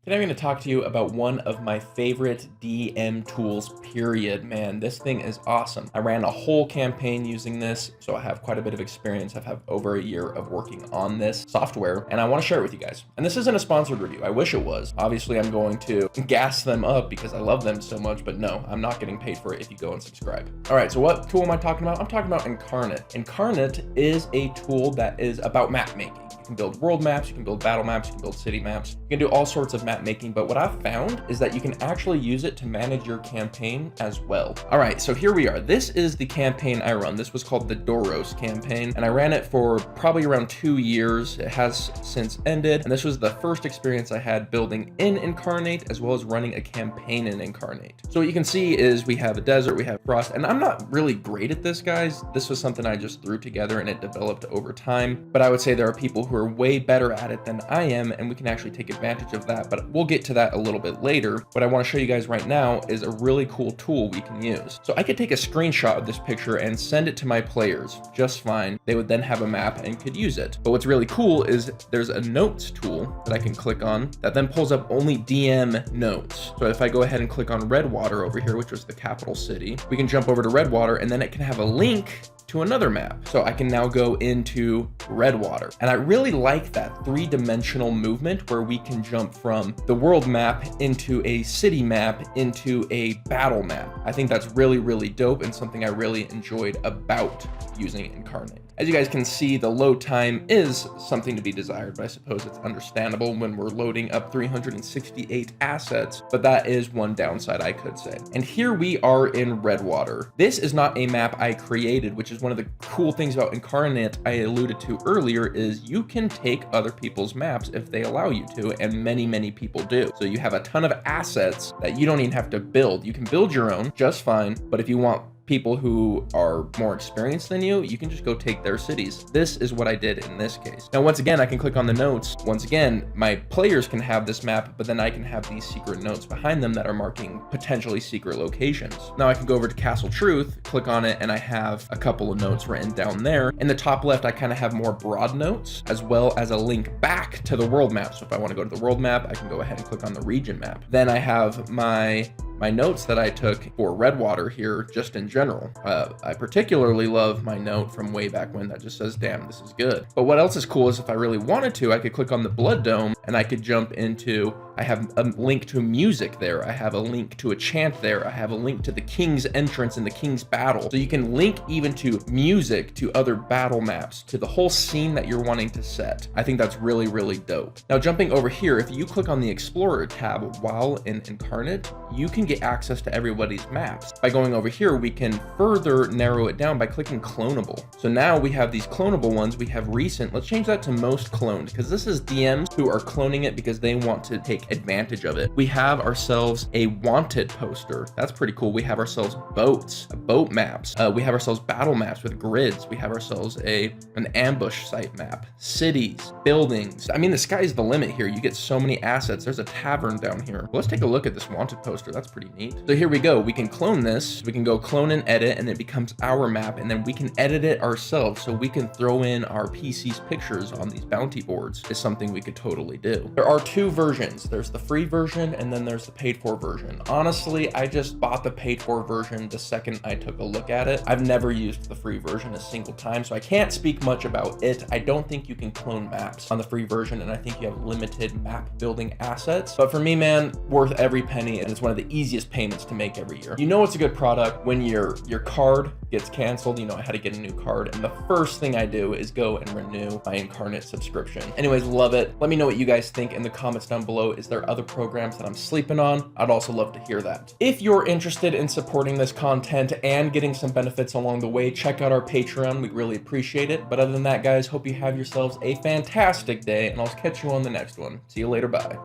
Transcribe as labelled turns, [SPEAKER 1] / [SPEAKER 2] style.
[SPEAKER 1] Today I'm going to talk to you about one of my favorite DM tools, period, man. This thing is awesome. I ran a whole campaign using this, so I have quite a bit of experience. I've had over a year of working on this software, and I want to share it with you guys. And this isn't a sponsored review. I wish it was. Obviously, I'm going to gas them up because I love them so much, but no, I'm not getting paid for it if you go and subscribe. All right, so what tool am I talking about? I'm talking about Inkarnate. Inkarnate is a tool that is about map making. You can build world maps, you can build battle maps, you can build city maps. You can do all sorts of map making, but what I've found is that you can actually use it to manage your campaign as well. All right, so here we are. This is the campaign I run. This was called the Doros campaign, and I ran it for probably around 2 years. It has since ended, and this was the first experience I had building in Inkarnate as well as running a campaign in Inkarnate. So what you can see is we have a desert, we have frost, and I'm not really great at this, guys. This was something I just threw together and it developed over time, but I would say there are people who are way better at it than I am, and we can actually take advantage of that, but we'll get to that a little bit later. What I want to show you guys right now is a really cool tool we can use. So I could take a screenshot of this picture and send it to my players just fine. They would then have a map and could use it. But what's really cool is there's a notes tool that I can click on that then pulls up only DM notes. So if I go ahead and click on Redwater over here, which was the capital city, we can jump over to Redwater and then it can have a link to another map. So I can now go into Redwater. And I really like that three-dimensional movement where we can jump from the world map into a city map into a battle map. I think that's really, really dope and something I really enjoyed about using Inkarnate. As you guys can see, the load time is something to be desired, but I suppose it's understandable when we're loading up 368 assets, but that is one downside I could say. And here we are in Redwater. This is not a map I created, which is one of the cool things about Inkarnate I alluded to earlier is you can take other people's maps if they allow you to, and many, many people do. So you have a ton of assets that you don't even have to build. You can build your own just fine, but if you want people who are more experienced than you can just go take their cities. This is what I did in this case. Now, once again, I can click on the notes. Once again, my players can have this map, but then I can have these secret notes behind them that are marking potentially secret locations. Now I can go over to Castle Truth, click on it, and I have a couple of notes written down there. In the top left, I kind of have more broad notes as well as a link back to the world map. So if I want to go to the world map, I can go ahead and click on the region map. Then I have my notes that I took for Redwater here, just in general. I particularly love my note from way back when that just says, damn, this is good. But what else is cool is if I really wanted to, I could click on the Blood Dome and I could jump into, I have a link to music there. I have a link to a chant there. I have a link to the King's entrance and the King's battle. So you can link even to music, to other battle maps, to the whole scene that you're wanting to set. I think that's really, really dope. Now jumping over here, if you click on the Explorer tab while in Inkarnate, you can get access to everybody's maps. By going over here, we can further narrow it down by clicking clonable. So now we have these clonable ones. We have recent. Let's change that to most cloned because this is DMs who are cloning it because they want to take advantage of it. We have ourselves a wanted poster. That's pretty cool. We have ourselves boats, boat maps. We have ourselves battle maps with grids. We have ourselves an ambush site map, cities, buildings. I mean, the sky's the limit here. You get so many assets. There's a tavern down here. Let's take a look at this wanted poster. That's pretty neat. So here we go. We can clone this. We can go clone and edit, and it becomes our map, and then we can edit it ourselves. So we can throw in our PC's pictures on these bounty boards. Is something we could totally do. There are two versions. There's the free version, and then there's the paid for version. Honestly, I just bought the paid for version the second I took a look at it. I've never used the free version a single time, so I can't speak much about it. I don't think you can clone maps on the free version, and I think you have limited map building assets. But for me, man, worth every penny, and it's one of the easiest payments to make every year. You know it's a good product when your card gets canceled. You know, I had to get a new card, and the first thing I do is go and renew my Inkarnate subscription. Anyways, love it. Let me know what you guys think in the comments down below. Is there other programs that I'm sleeping on? I'd also love to hear that. If you're interested in supporting this content and getting some benefits along the way, check out our Patreon. We really appreciate it. But other than that, guys, hope you have yourselves a fantastic day, and I'll catch you on the next one. See you later. Bye.